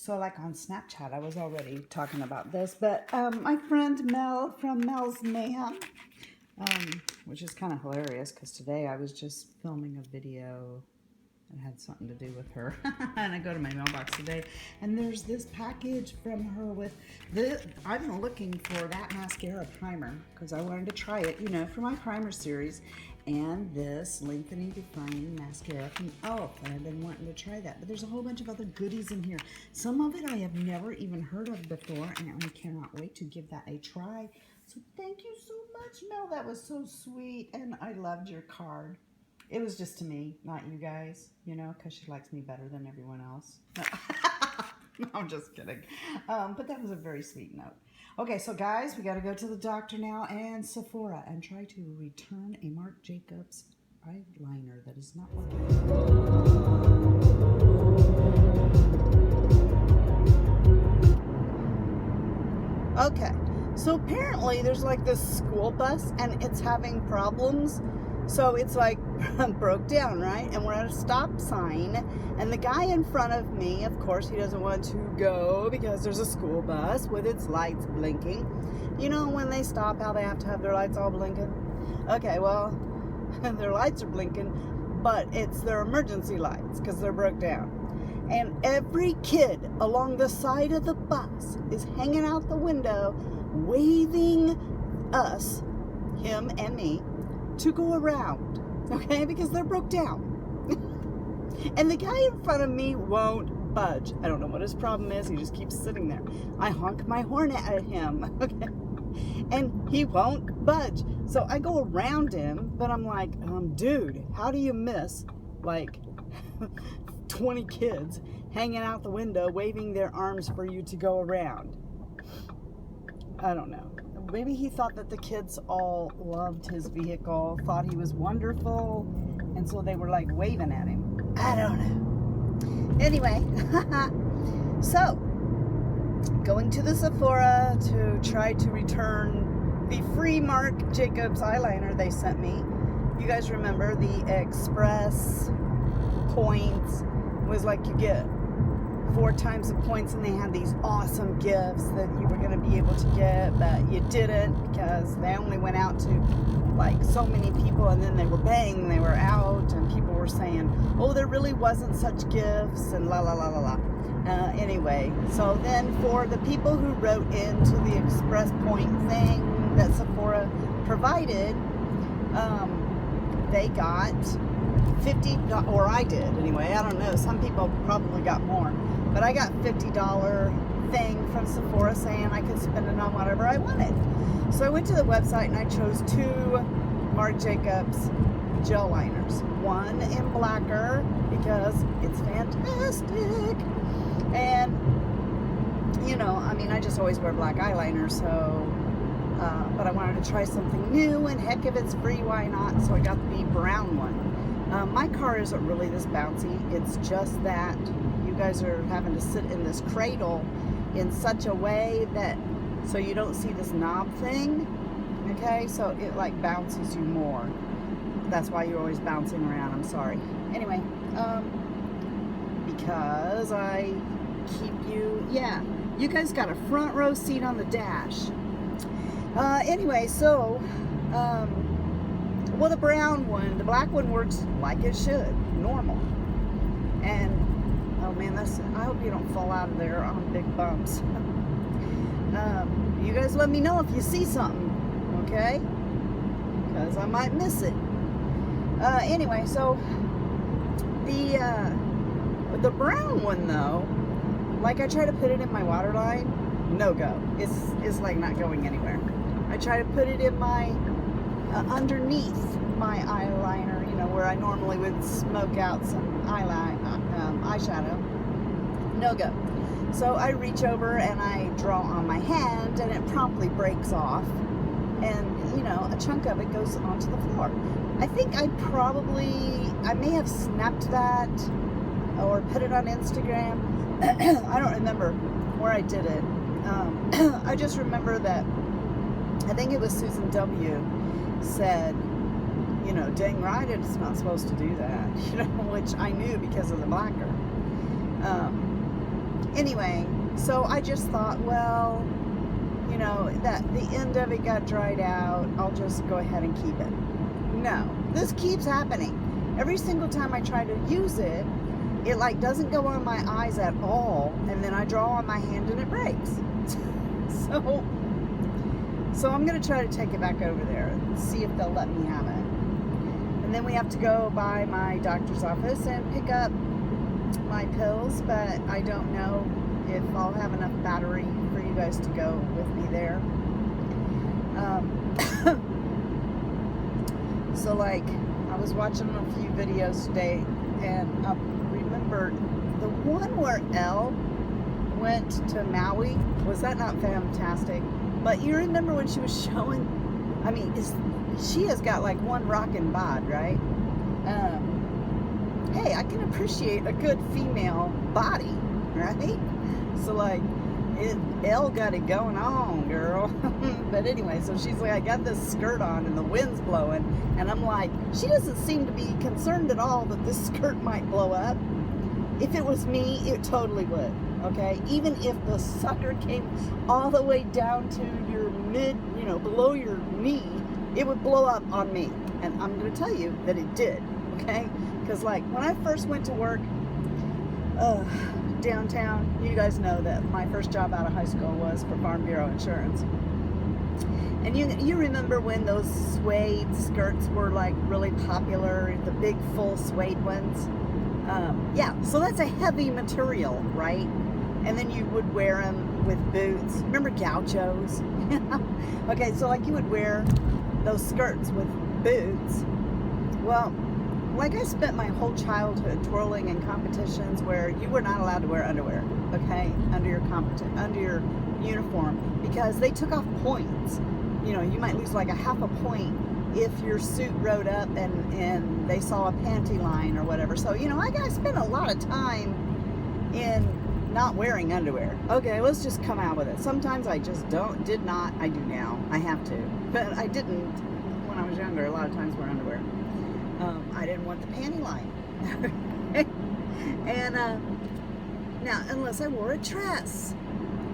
So like on Snapchat, I was already talking about this, but my friend Mel from Mel's Mayhem, which is kind of hilarious because today I was just filming a video that had something to do with her. And I go to my mailbox today and there's this package from her with this. I've been looking for that mascara primer because I wanted to try it, you know, for my primer series, and this lengthening defining mascara from e.l.f. and I've been wanting to try that, but there's a whole bunch of other goodies in here. Some of it I have never even heard of before, and I cannot wait to give that a try. So thank you so much, Mel. That was so sweet, and I loved your card. It was just to me, not you guys, you know, because she likes me better than everyone else. No, I'm just kidding. But that was a very sweet note. Okay, so guys, we got to go to the doctor now and Sephora and try to return a Marc Jacobs eyeliner that is not working. Okay, so apparently there's like this school bus and it's having problems. So it's like broke down, right? And we're at a stop sign, and the guy in front of me, of course, he doesn't want to go because there's a school bus with its lights blinking. You know, when they stop, how they have to have their lights all blinking? Okay, well, their lights are blinking, but it's their emergency lights because they're broke down. And every kid along the side of the bus is hanging out the window, waving us, him and me, to go around, okay, because they're broke down. And the guy in front of me won't budge. I don't know what his problem is. He just keeps sitting there. I honk my horn at him, okay, and he won't budge. So I go around him, but I'm like, dude, how do you miss like 20 kids hanging out the window, waving their arms for you to go around? I don't know. Maybe he thought that the kids all loved his vehicle, thought he was wonderful, and so they were like waving at him. I don't know. Anyway, so going to the Sephora to try to return the free Marc Jacobs eyeliner they sent me. You guys remember the Express points was like you get 4 times the points, and they had these awesome gifts that you were going to be able to get, but you didn't because they only went out to like so many people, and then they were bang, they were out, and people were saying, oh, there really wasn't such gifts, and la la la la la. Anyway, so then for the people who wrote into the Express Point thing that Sephora provided, they got $50, or I did anyway, I don't know, some people probably got more, but I got $50 thing from Sephora saying I could spend it on whatever I wanted. So I went to the website and I chose 2 Marc Jacobs gel liners. One in blacker because it's fantastic, and you know, I mean, I just always wear black eyeliner, so but I wanted to try something new, and heck, if it's free, why not? So I got the brown one. My car isn't really this bouncy. It's just that you guys are having to sit in this cradle in such a way that so you don't see this knob thing, okay? So it like bounces you more. That's why you're always bouncing around. I'm sorry. Anyway, because I keep you, yeah, you guys got a front row seat on the dash. Anyway, so, well, the brown one, the black one works like it should, normal. And, oh man, I hope you don't fall out of there on big bumps. You guys let me know if you see something, okay? Because I might miss it. Anyway, so, the brown one, though, like I try to put it in my water line, no go. It's like not going anywhere. I try to put it in my underneath my eyeliner, you know, where I normally would smoke out some eyeshadow. No go. So I reach over and I draw on my hand, and it promptly breaks off, and you know, a chunk of it goes onto the floor. I think I may have snapped that or put it on Instagram. I don't remember where I did it. I just remember that I think it was Susan W. said, you know, dang right, it's not supposed to do that, you know, which I knew because of the blacker. Anyway, so I just thought, well, you know, that the end of it got dried out. I'll just go ahead and keep it. No, this keeps happening. Every single time I try to use it, it like doesn't go on my eyes at all, and then I draw on my hand and it breaks. So I'm gonna try to take it back over there and see if they'll let me have it. And then we have to go by my doctor's office and pick up my pills, but I don't know if I'll have enough battery for you guys to go with me there. So like, I was watching a few videos today, and I remembered the one where Elle went to Maui. Was that not fantastic? But you remember when she was showing, I mean, she has got like one rockin' bod, right? Hey, I can appreciate a good female body, right? So like, Elle got it going on, girl. But anyway, so she's like, I got this skirt on and the wind's blowing, and I'm like, she doesn't seem to be concerned at all that this skirt might blow up. If it was me, it totally would, okay? Even if the sucker came all the way down to your mid, you know, below your knee, it would blow up on me. And I'm gonna tell you that it did, okay? Because like, when I first went to work, downtown, you guys know that my first job out of high school was for Farm Bureau Insurance. And you remember when those suede skirts were like really popular, the big full suede ones? Yeah, so that's a heavy material, right? And then you would wear them with boots. Remember gauchos? Okay, so like you would wear those skirts with boots. Well, like I spent my whole childhood twirling in competitions where you were not allowed to wear underwear, okay, under your uniform, because they took off points. You know, you might lose like a half a point if your suit rode up and they saw a panty line or whatever. So, you know, I spent a lot of time in not wearing underwear. Okay, let's just come out with it. Sometimes I just did not. I do now. I have to. But I didn't when I was younger, a lot of times wear underwear. I didn't want the panty line. And now, unless I wore a dress.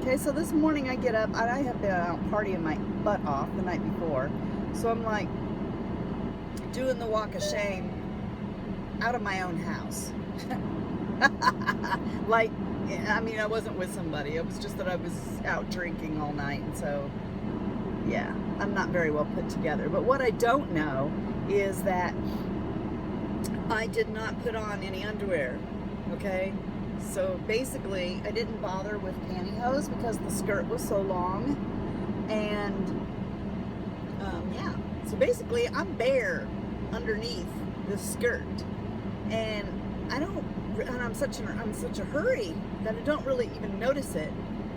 Okay, so this morning I get up, I have been out partying my butt off the night before. So I'm like doing the walk of shame out of my own house. Like, I mean, I wasn't with somebody. It was just that I was out drinking all night. And so, yeah, I'm not very well put together. But what I don't know is that I did not put on any underwear, okay? So basically, I didn't bother with pantyhose because the skirt was so long. And, yeah. So basically, I'm bare underneath the skirt. And I'm such a hurry that I don't really even notice it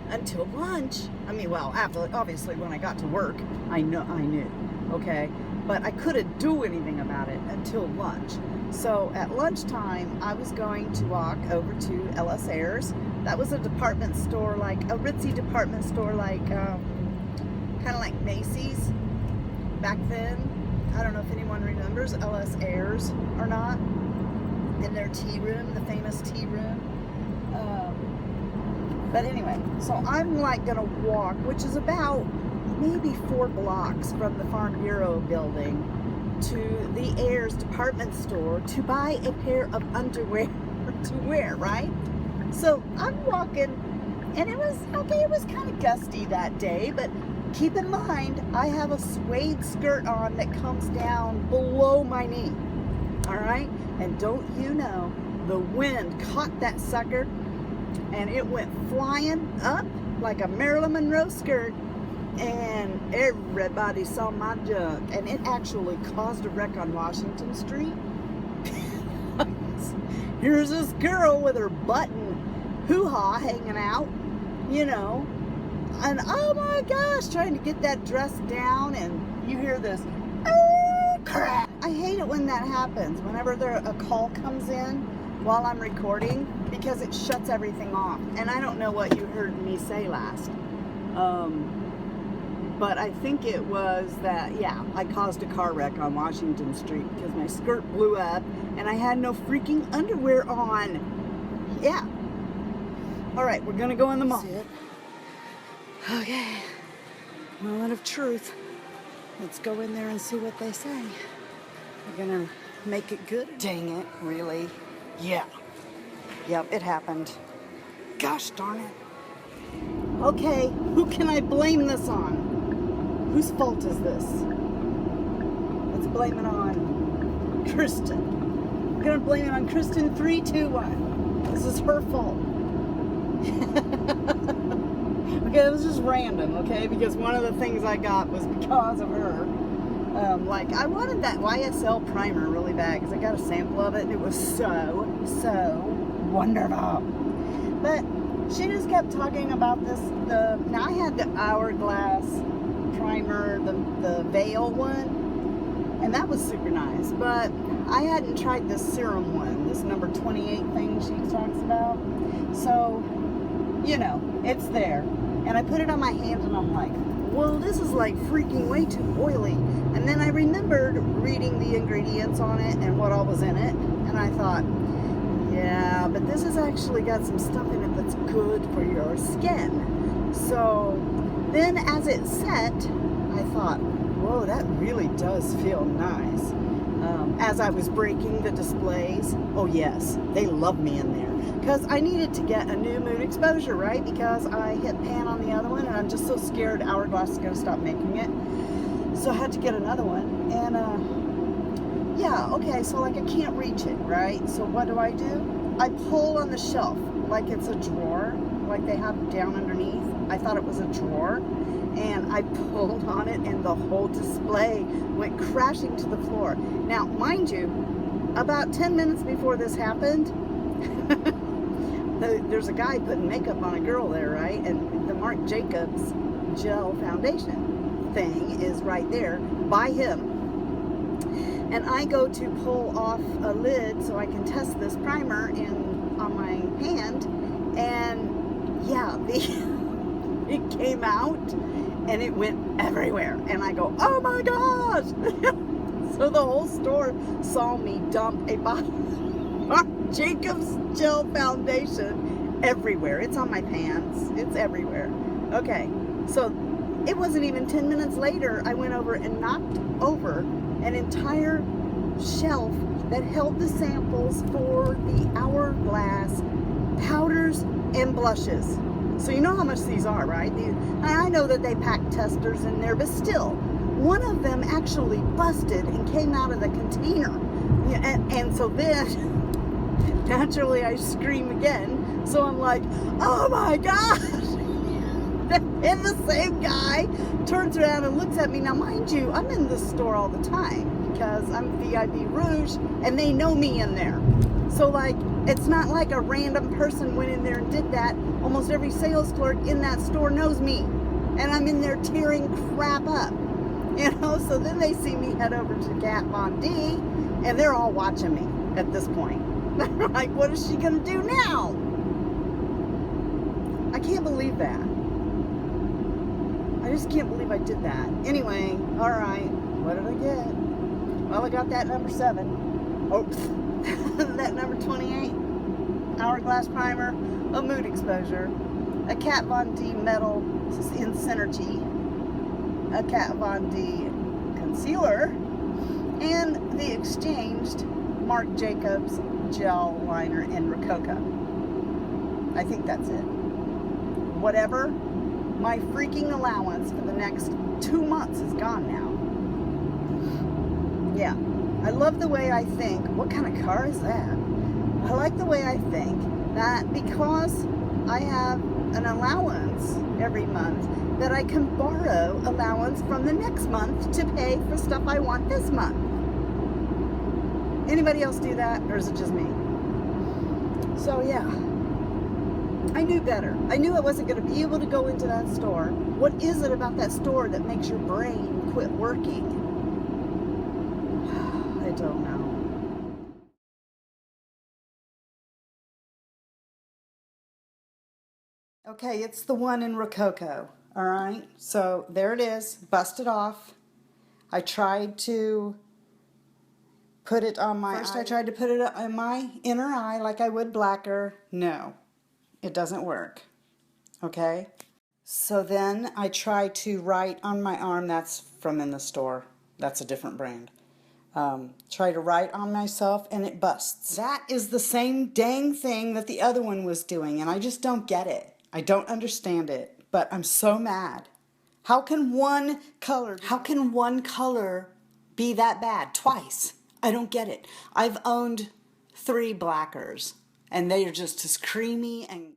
until lunch. I mean, well, obviously when I got to work, I knew, okay? But I couldn't do anything about it until lunch. So at lunchtime, I was going to walk over to LS Ayres. That was a department store, like a ritzy department store, like kind of like Macy's back then. I don't know if anyone remembers LS Ayres or not. In their tea room, the famous tea room. But anyway, so I'm like gonna walk, which is about maybe 4 blocks from the Farm Bureau building, to the Ayres department store to buy a pair of underwear to wear, right? So I'm walking, and it was kind of gusty that day, but keep in mind, I have a suede skirt on that comes down below my knee, all right? And don't you know, the wind caught that sucker, and it went flying up like a Marilyn Monroe skirt, and everybody saw my junk, and it actually caused a wreck on Washington Street. Here's this girl with her button hoo-ha hanging out, you know, and oh my gosh, trying to get that dress down, and you hear this, oh crap. I hate it when that happens, whenever a call comes in while I'm recording, because it shuts everything off. And I don't know what you heard me say last. But I think it was that, yeah, I caused a car wreck on Washington Street because my skirt blew up and I had no freaking underwear on. Yeah. All right, we're gonna go in the mall. Okay, moment of truth. Let's go in there and see what they say. We're gonna make it good. Dang it, really? Yeah. Yep, it happened. Gosh darn it. Okay, who can I blame this on? Whose fault is this? Let's blame it on Kristen. We're gonna blame it on Kristen. 3, 2, 1. This is her fault. Okay, it was just random, okay? Because one of the things I got was because of her. Like, I wanted that YSL primer really bad because I got a sample of it and it was so wonderful. But she just kept talking about this. Now I had the Hourglass primer, the Veil one, and that was super nice. But I hadn't tried this serum one, this number 28 thing she talks about. So, you know, it's there. And I put it on my hands and I'm like, well, this is like freaking way too oily. And then I remembered reading the ingredients on it and what all was in it. And I thought, yeah, but this has actually got some stuff in it that's good for your skin. So then as it set, I thought, whoa, that really does feel nice. As I was breaking the displays, oh yes, they love me in there. Because I needed to get a new mood exposure, right? Because I hit pan on the other one and I'm just so scared Hourglass is going to stop making it. So I had to get another one. And yeah, okay, so like I can't reach it, right? So what do? I pull on the shelf like it's a drawer, like they have down underneath. I thought it was a drawer. And I pulled on it and the whole display went crashing to the floor. Now, mind you, about 10 minutes before this happened, there's a guy putting makeup on a girl there, right? And the Marc Jacobs Gel Foundation thing is right there by him. And I go to pull off a lid so I can test this primer on my hand. And yeah, it came out and it went everywhere. And I go, oh my gosh! So the whole store saw me dump a bottle of Marc Jacobs Gel Foundation everywhere. It's on my pants. It's everywhere. Okay, so it wasn't even 10 minutes later, I went over and knocked over an entire shelf that held the samples for the Hourglass powders and blushes. So you know how much these are, right? I know that they pack testers in there, but still, one of them actually busted and came out of the container. And so then, naturally, I scream again. So I'm like, oh my gosh! And the same guy turns around and looks at me. Now, mind you, I'm in this store all the time because I'm VIP Rouge and they know me in there. So, like, it's not like a random person went in there and did that. Almost every sales clerk in that store knows me. And I'm in there tearing crap up. You know, so then they see me head over to Kat Von D and they're all watching me at this point. They're like, what is she going to do now? I can't believe that. I just can't believe I did that. Anyway, all right, what did I get? Well, I got that number 7. Oh, that number 28. Hourglass primer, a mood exposure, a Kat Von D metal in Synergy, a Kat Von D concealer, and the exchanged Marc Jacobs Gel Liner in Rococo. I think that's it. Whatever, my freaking allowance for the next 2 months is gone now. Yeah, I love the way I think. What kind of car is that? I like the way I think that because I have an allowance every month, that I can borrow allowance from the next month to pay for stuff I want this month. Anybody else do that, or is it just me? So yeah, I knew better. I knew I wasn't going to be able to go into that store. What is it about that store that makes your brain quit working? I don't know. Okay, it's the one in Rococo. All right, so there it is, busted off. I tried to put it on my eye. I tried to put it on my inner eye like I would blacker. No. it doesn't work. Okay? So then I try to write on my arm. That's from in the store. That's a different brand. Try to write on myself and it busts. That is the same dang thing that the other one was doing, and I just don't get it. I don't understand it, but I'm so mad. How can one color be that bad twice? I don't get it. I've owned 3 blackers, and they are just as creamy and